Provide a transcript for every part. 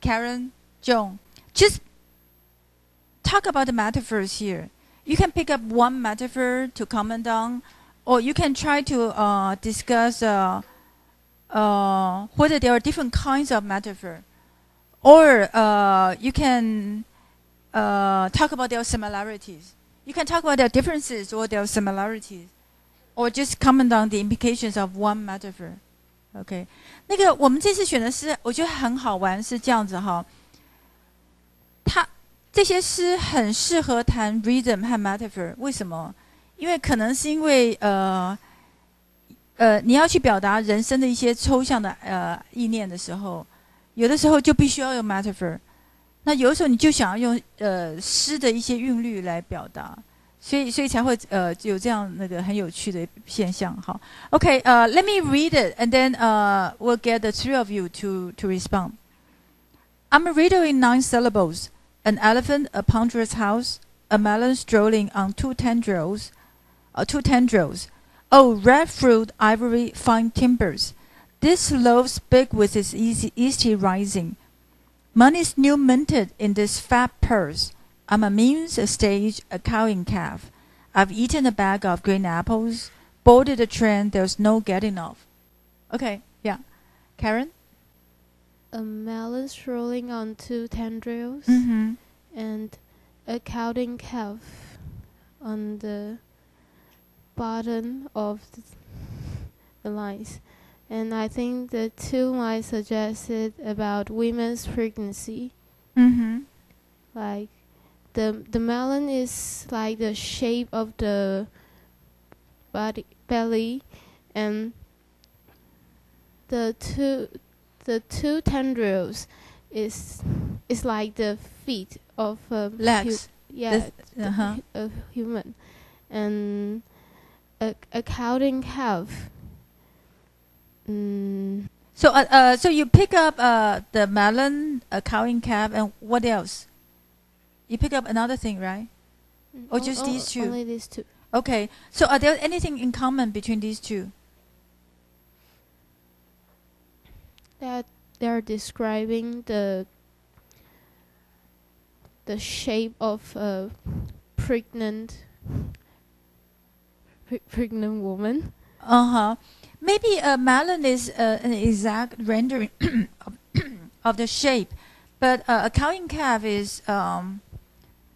Karen, Joan, just talk about the metaphors here. You can pick up one metaphor to comment on, or you can try to discuss whether there are different kinds of metaphor, or you can talk about their similarities. You can talk about their differences or their similarities, or just comment on the implications of one metaphor. OK， 那个我们这次选的诗，我觉得很好玩，是这样子哈。这些诗很适合谈 rhythm 和 metaphor， 为什么？因为可能是因为你要去表达人生的一些抽象的意念的时候，有的时候就必须要用 metaphor。那有的时候你就想要用诗的一些韵律来表达，所以才会有这样那个很有趣的现象。好 ，OK， let me read it and then we'll get the three of you to respond. I'm a riddle in 9 syllables. An elephant, a ponderous house, a melon strolling on two tendrils. Oh, red fruit, ivory, fine timbers. This loaf's big with its easy rising. Money's new minted in this fat purse. I'm a means, a stage, a cowing calf. I've eaten a bag of green apples, boarded a train there's no getting off. Okay, yeah. Karen? A melon strolling on 2 tendrils, and a cowing calf on the bottom of the lines. And I think the 2 lines suggested about women's pregnancy. Like the melon is like the shape of the belly, and the two tendrils is like the feet of legs. A human, and a cowing calf. So you pick up the melon, a cowing calf, and what else? You pick up another thing, right? Or just these 2? Only these 2. Okay. So are there anything in common between these 2? That they're describing the shape of a pregnant woman. Maybe a melon is an exact rendering of the shape, but a cowing calf is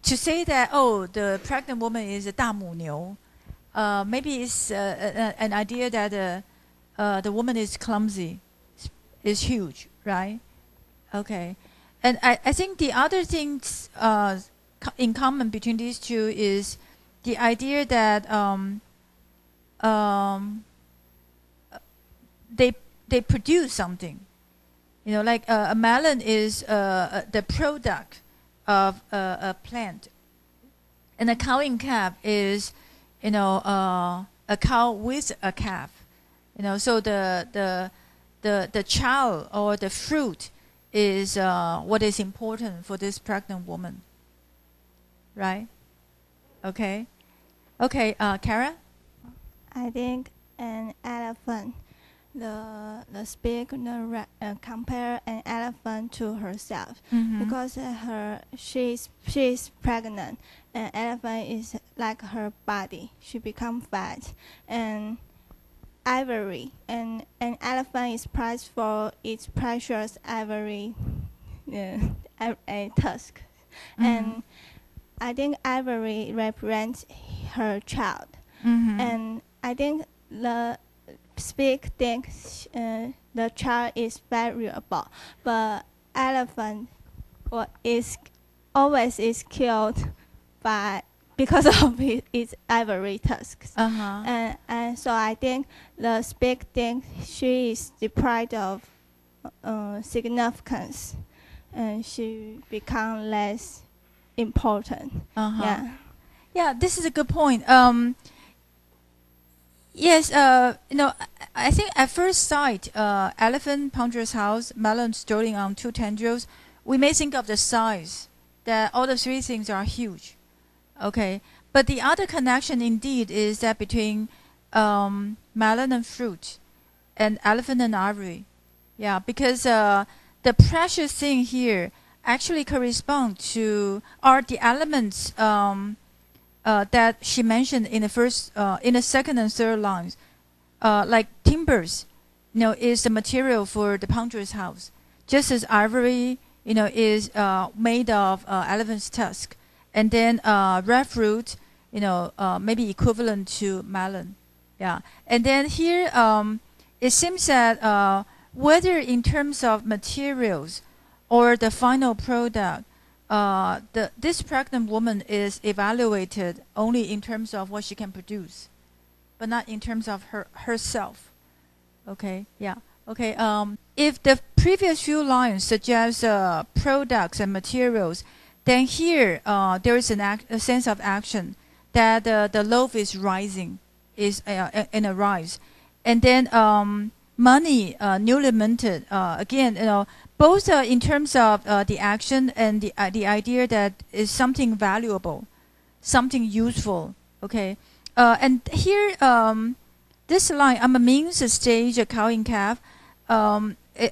to say that the pregnant woman is a 大母牛. Maybe it's an idea that the woman is clumsy. Is huge, right? Okay. And I think the other things in common between these 2 is the idea that they produce something. You know, like a melon is the product of a plant, and a cowing calf is, you know, a cow with a calf. You know, so the child or the fruit is what is important for this pregnant woman, right? Okay, Kara? I think an elephant, the speaker compare an elephant to herself, because she's pregnant. An elephant is like her body; she become fat, and ivory, and an elephant is prized for its precious ivory tusk, and I think ivory represents her child, and I think the speak thinks the child is valuable, but elephant always killed because of its ivory tusks. And so I think the speak thinks she is deprived of significance, and she become less important. Yeah, this is a good point. Yes, you know, I think at first sight, elephant, ponderous house, melon strolling on 2 tendrils, we may think of the size, that all the 3 things are huge. Okay, but the other connection indeed is that between melon and fruit, and elephant and ivory. Yeah, because the the precious thing here actually correspond to are the elements that she mentioned in the second and third lines, like timbers, is the material for the pounder's house, just as ivory, is made of elephant's tusk, and then red fruit, maybe equivalent to melon, yeah. And then here, it seems that whether in terms of materials or the final product, this pregnant woman is evaluated only in terms of what she can produce, but not in terms of herself. Okay, yeah. Okay, if the previous few lines suggest products and materials, then here there is a sense of action that the loaf is rising, is in a rise, and then money newly minted. Again, both in terms of the action and the idea that is something valuable, something useful. Okay, and here this line, I'm amidst a stage, a cow in calf.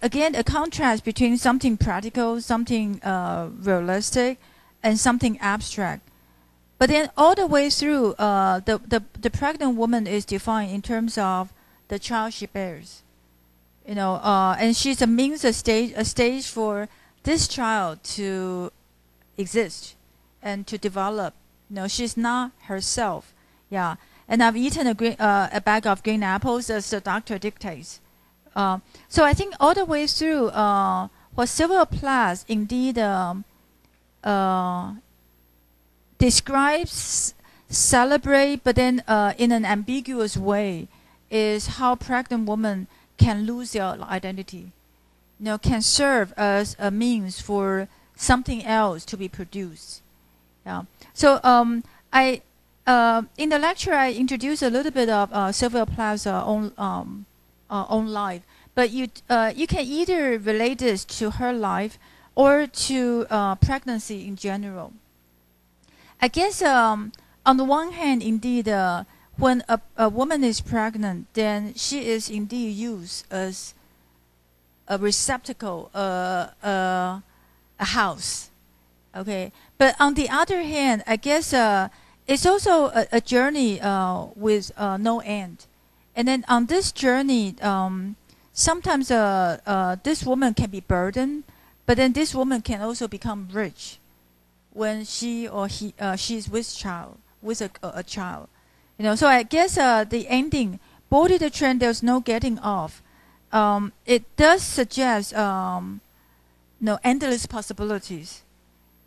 Again, a contrast between something practical, something realistic, and something abstract. But then all the way through, the pregnant woman is defined in terms of the child she bears. And she's a stage for this child to exist and to develop. She's not herself. Yeah. And I've eaten a bag of green apples as the doctor dictates. So I think all the way through, what Sylvia Plath indeed describes, celebrate, but then in an ambiguous way, is how pregnant women can lose their identity, can serve as a means for something else to be produced. Yeah. So in the lecture, I introduced a little bit of Sylvia Plath's own life, but you can either relate this to her life or to pregnancy in general. I guess on the one hand, indeed, when a woman is pregnant, then she is indeed used as a receptacle, a house. Okay, but on the other hand, I guess it's also a journey with no end. And then on this journey, sometimes this woman can be burdened, but then this woman can also become rich when she or she's with a child. So I guess the ending, boarded the train, there's no getting off. It does suggest endless possibilities,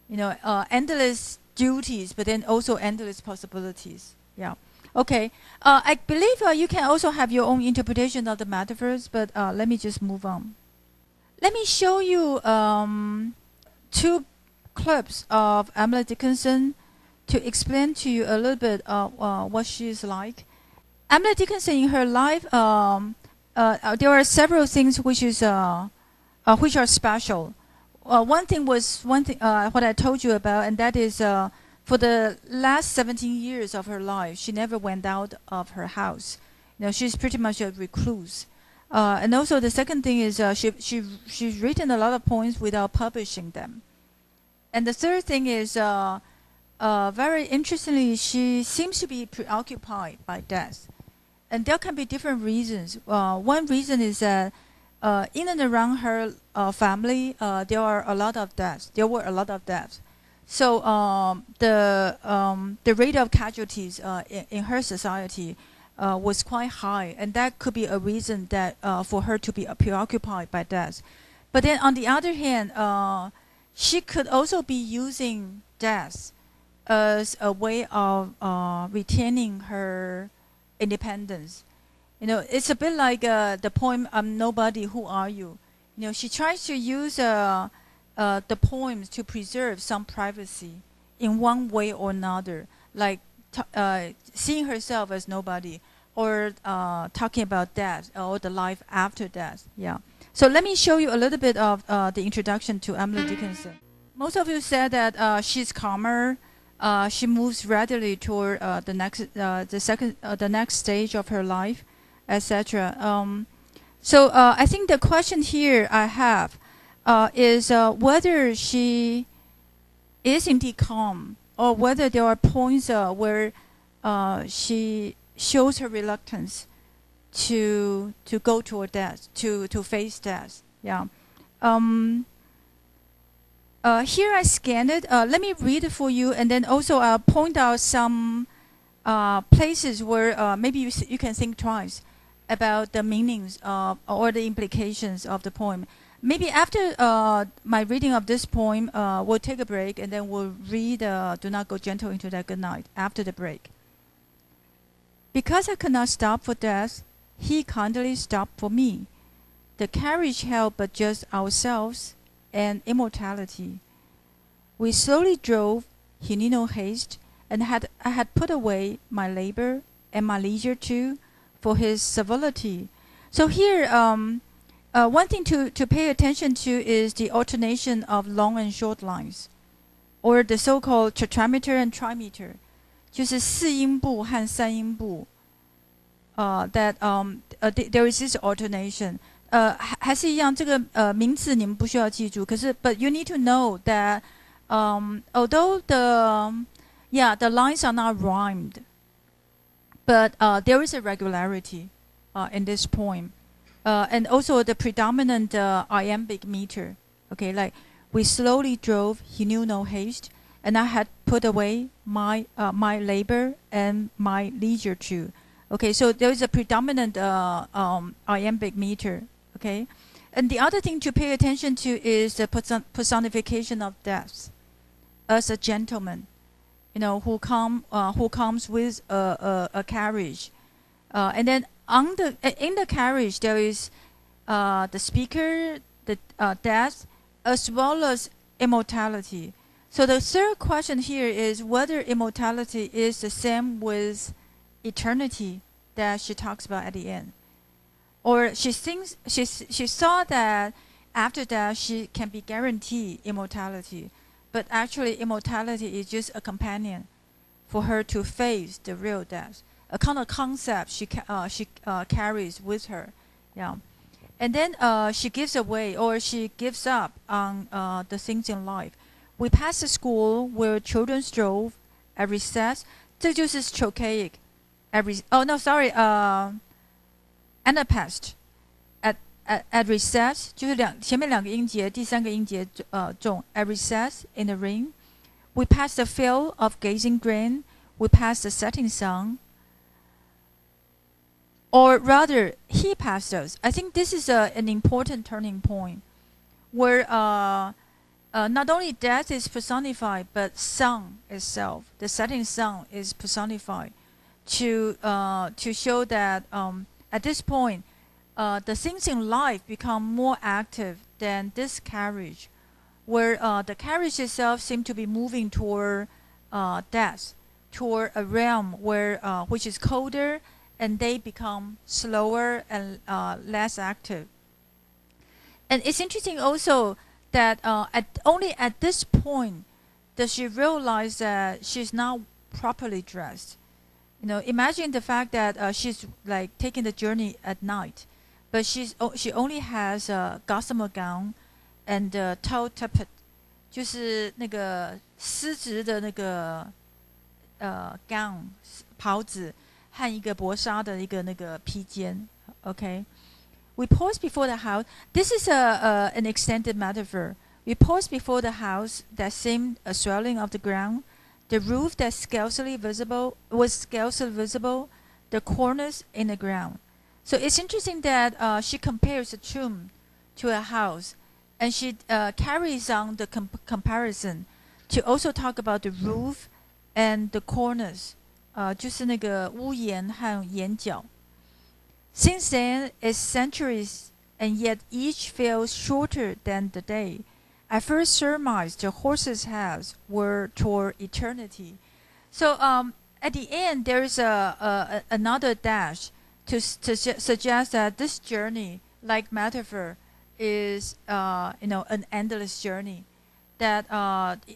endless duties, but then also endless possibilities. Yeah. Okay. I believe you can also have your own interpretation of the metaphors, but let me just move on. Let me show you two clips of Emily Dickinson to explain to you a little bit of what she is like. Emily Dickinson, in her life, there are several things which are special. One thing what I told you about, and that is for the last 17 years of her life, she never went out of her house. She's pretty much a recluse. And also the second thing is she's written a lot of poems without publishing them. And the third thing is, very interestingly, she seems to be preoccupied by death. And there can be different reasons. One reason is that in and around her family, there were a lot of deaths. So the rate of casualties in her society was quite high, and that could be a reason that for her to be preoccupied by death. But then on the other hand, she could also be using death as a way of retaining her independence. It's a bit like the poem "I'm Nobody, Who Are You?" She tries to use the poems to preserve some privacy in one way or another, like seeing herself as nobody, or talking about death or the life after death. Yeah. So let me show you a little bit of the introduction to Emily Dickinson. Most of you said that she's calmer. She moves readily toward the next stage of her life, etc. So I think the question here I have, is whether she is indeed calm, or whether there are points where she shows her reluctance to go toward death, to face death. Yeah. Here I scanned it. Let me read it for you, and then also I'll point out some places where maybe you can think twice about the meanings or the implications of the poem. Maybe after my reading of this poem, we'll take a break, and then we'll read Do Not Go Gentle Into That Good Night after the break. Because I could not stop for death, he kindly stopped for me. The carriage held but just ourselves and immortality. We slowly drove, he knew no haste, and I had put away my labor and my leisure too for his civility. So here, one thing to pay attention to is the alternation of long and short lines, or the so-called tetrameter and trimeter, 就是四音部和三音部。That there is this alternation. 还是一样，这个名词你们不需要记住，可是 but you need to know that although the lines are not rhymed, but there is a regularity in this poem, and also the predominant iambic meter. Okay, like we slowly drove, he knew no haste, and I had put away my labor and my leisure too. Okay, so there is a predominant iambic meter. Okay, and the other thing to pay attention to is the personification of death as a gentleman, who comes with a carriage, and then in the carriage there is the speaker, the death, as well as immortality. So the third question here is whether immortality is the same with eternity that she talks about at the end, or she thinks she saw that after that she can be guaranteed immortality, but actually immortality is just a companion for her to face the real death, a kind of concept she carries with her. Yeah, and then she gives away, or she gives up on the things in life. We passed a school where children drove at recess. 这就是 trochaic. Anapest at recess 就是前面两个音节，第三个音节重。At recess in the rain, we passed the field of gazing grain. We passed the setting sun. Or rather, he passed us. I think this is an important turning point, where not only death is personified, but sun itself, the setting sun, is personified. To show that at this point, the things in life become more active than this carriage, where the carriage itself seems to be moving toward death, toward a realm where which is colder, and they become slower and less active. And it's interesting also that only at this point does she realize that she's not properly dressed. Imagine the fact that she's like taking the journey at night, but she only has a gossamer gown and tau tippet, 就是那个丝质的那个gown 袍子和一个薄纱的一个那个披肩。Okay, we paused before the house. This is an extended metaphor. We paused before the house that seemed a swelling of the ground. The roof that was scarcely visible, the corners in the ground. So it's interesting that she compares a tomb to a house, and she carries on the comparison to also talk about the roof and the corners, 就是那个屋檐和檐角。Since then, it's centuries, and yet each feels shorter than the day. I first surmised the horses' heads were toward eternity. So at the end, there is another dash to suggest that this journey, like metaphor, is an endless journey. That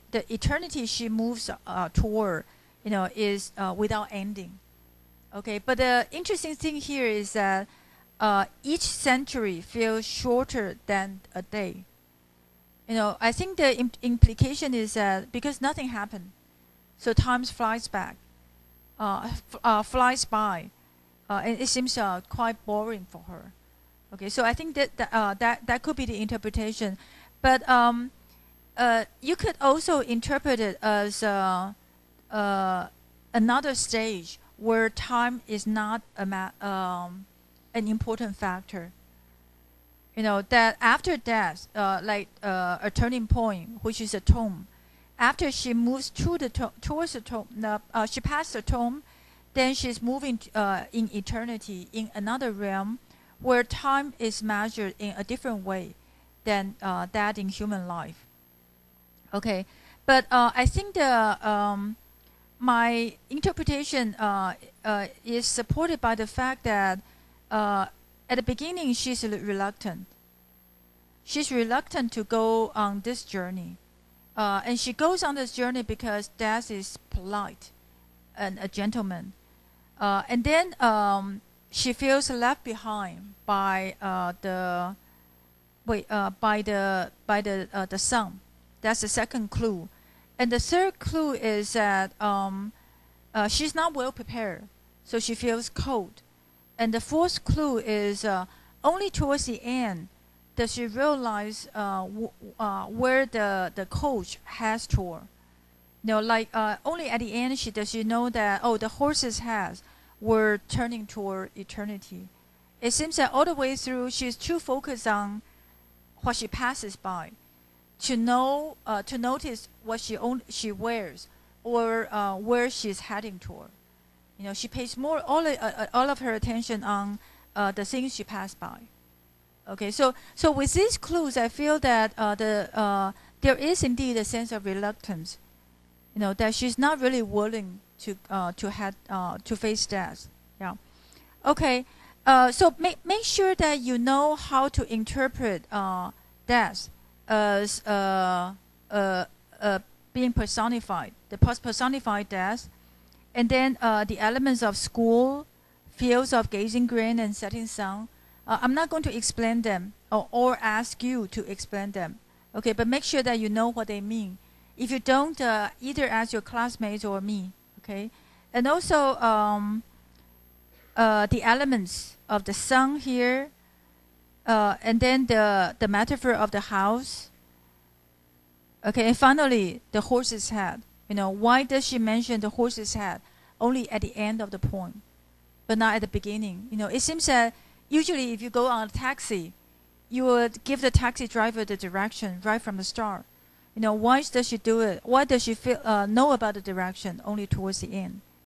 the eternity she moves toward, is without ending. Okay, but the interesting thing here is that each century feels shorter than a day. I think the implication is that because nothing happened, so time flies by, and it seems quite boring for her. Okay, so I think that could be the interpretation, but you could also interpret it as another stage where time is not an important factor. That after death, like a turning point, which is a tomb. After she moves through towards the tomb, she passed the tomb, then she's moving in eternity, in another realm, where time is measured in a different way than that in human life. Okay, but I think my interpretation is supported by the fact that at the beginning she's reluctant. She's reluctant to go on this journey. And she goes on this journey because death is polite and a gentleman. And then she feels left behind by the sun. That's the second clue. And the third clue is that she's not well prepared, so she feels cold. And the fourth clue is only towards the end does she realize where the coach has toward. Only at the end does she know that the horse's heads were turning toward eternity. It seems that all the way through she's too focused on what she passes by to notice what she wears or where she's heading toward. She pays more all of her attention on the things she passed by. Okay, so with these clues, I feel that there is indeed a sense of reluctance. That she's not really willing to face death. Yeah. Okay. So make sure that you know how to interpret death as being personified, the personified death, and then the elements of school, fields of gazing grain and setting sun. I'm not going to explain them or ask you to explain them. Okay, but make sure that you know what they mean. If you don't, either ask your classmates or me. Okay, and also the elements of the sun here, and then the metaphor of the house. Okay, and finally the horse's head. Why does she mention the horse's head only at the end of the poem, but not at the beginning? It seems that usually if you go on a taxi, you would give the taxi driver the direction right from the start. Why does she do it? Why does she know about the direction only towards the end?